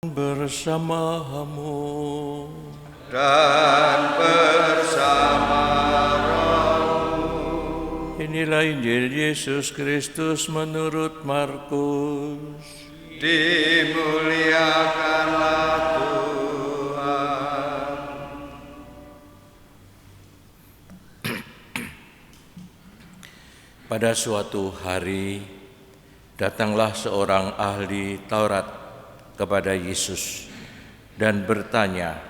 bersamamu dan bersama rohmu. Inilah Injil Yesus Kristus menurut Markus. Dimuliakanlah Tuhan. Pada suatu hari datanglah seorang ahli Taurat kepada Yesus dan bertanya,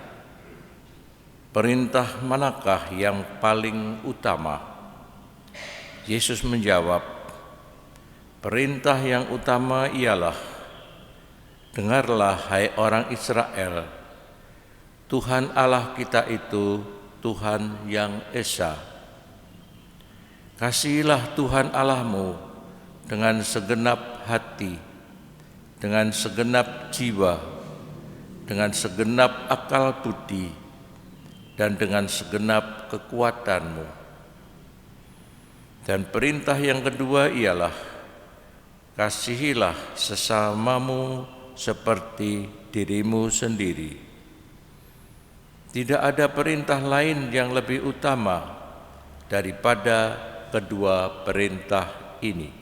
"Perintah manakah yang paling utama?" Yesus menjawab, "Perintah yang utama ialah, dengarlah hai orang Israel, Tuhan Allah kita itu Tuhan yang Esa. Kasihilah Tuhan Allahmu dengan segenap hati, dengan segenap jiwa, dengan segenap akal budi, dan dengan segenap kekuatanmu. Dan perintah yang kedua ialah, kasihilah sesamamu seperti dirimu sendiri. Tidak ada perintah lain yang lebih utama daripada kedua perintah ini."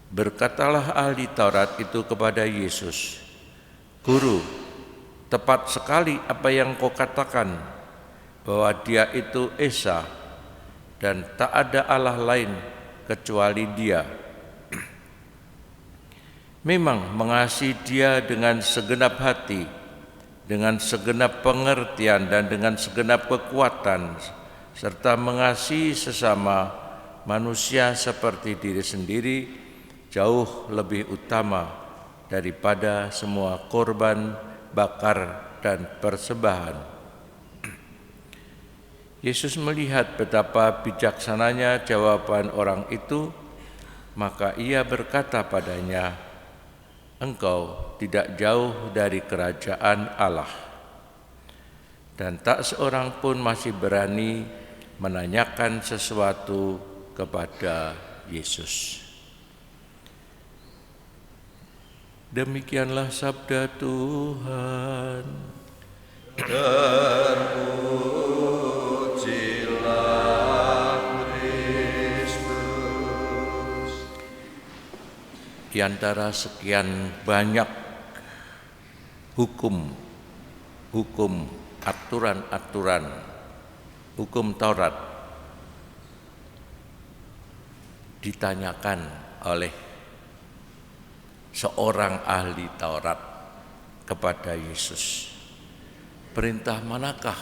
Berkatalah ahli Taurat itu kepada Yesus, "Guru, tepat sekali apa yang kau katakan, bahwa Dia itu Esa dan tak ada Allah lain kecuali Dia. Memang mengasihi Dia dengan segenap hati, dengan segenap pengertian dan dengan segenap kekuatan, serta mengasihi sesama manusia seperti diri sendiri jauh lebih utama daripada semua korban bakar dan persembahan." Yesus melihat betapa bijaksananya jawaban orang itu, maka ia berkata padanya, "Engkau tidak jauh dari kerajaan Allah." Dan tak seorang pun masih berani menanyakan sesuatu kepada Yesus. Demikianlah sabda Tuhan. Terpujilah Kristus. Di antara sekian banyak hukum, aturan-aturan, hukum Taurat ditanyakan oleh seorang ahli Taurat kepada Yesus, perintah manakah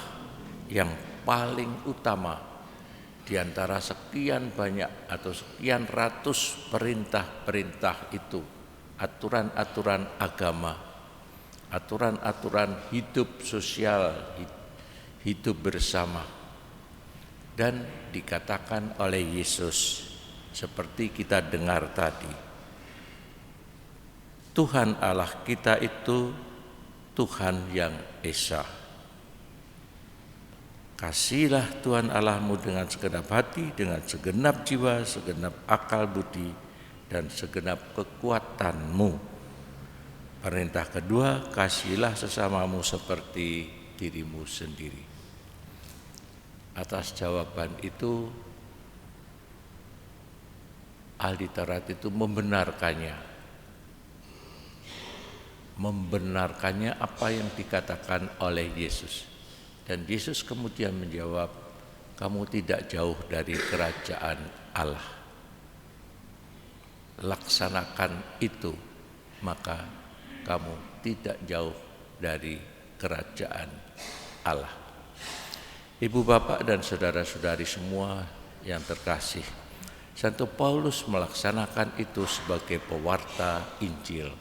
yang paling utama di antara sekian banyak atau sekian ratus perintah-perintah itu, aturan-aturan agama, aturan-aturan hidup sosial, hidup bersama. Dan dikatakan oleh Yesus seperti kita dengar tadi, Tuhan Allah kita itu Tuhan yang Esa. Kasihilah Tuhan Allahmu dengan segenap hati, dengan segenap jiwa, segenap akal budi, dan segenap kekuatanmu. Perintah kedua, kasihilah sesamamu seperti dirimu sendiri. Atas jawaban itu, ahli Taurat itu membenarkannya apa yang dikatakan oleh Yesus. Dan Yesus kemudian menjawab, "Kamu tidak jauh dari kerajaan Allah. Laksanakan itu, maka kamu tidak jauh dari kerajaan Allah." Ibu, bapak, dan saudara-saudari semua yang terkasih, Santo Paulus melaksanakan itu sebagai pewarta Injil,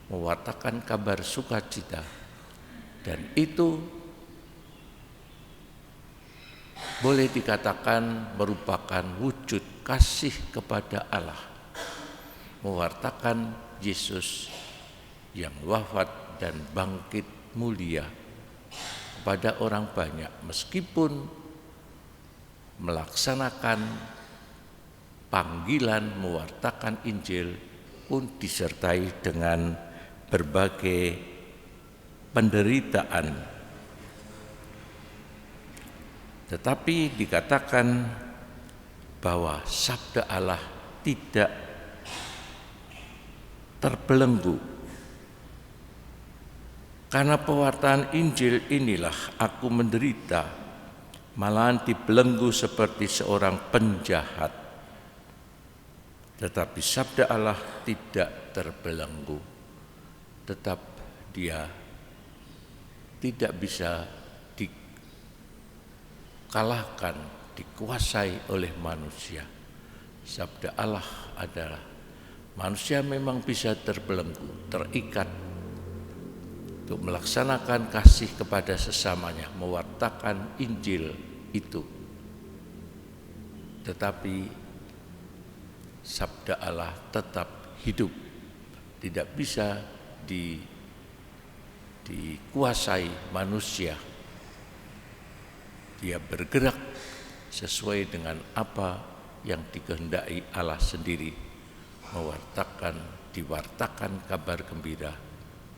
mewartakan kabar sukacita, dan itu boleh dikatakan merupakan wujud kasih kepada Allah, mewartakan Yesus yang wafat dan bangkit mulia kepada orang banyak, meskipun melaksanakan panggilan mewartakan Injil pun disertai dengan berbagai penderitaan. Tetapi dikatakan bahwa sabda Allah tidak terbelenggu. Karena pewartaan Injil inilah aku menderita, malahan dibelenggu seperti seorang penjahat. Tetapi sabda Allah tidak terbelenggu, tetap dia tidak bisa dikalahkan, dikuasai oleh manusia. Sabda Allah adalah, manusia memang bisa terbelenggu, terikat untuk melaksanakan kasih kepada sesamanya, mewartakan Injil itu. Tetapi sabda Allah tetap hidup, tidak bisa dikuasai manusia. Dia bergerak sesuai dengan apa yang dikehendaki Allah sendiri, diwartakan kabar gembira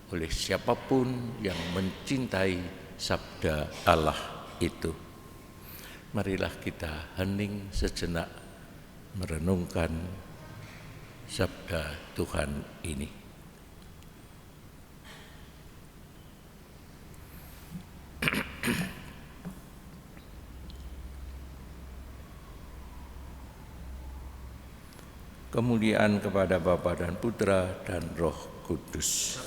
oleh siapapun yang mencintai sabda Allah itu. Marilah kita hening sejenak merenungkan sabda Tuhan ini. Kemuliaan kepada Bapa dan Putra dan Roh Kudus.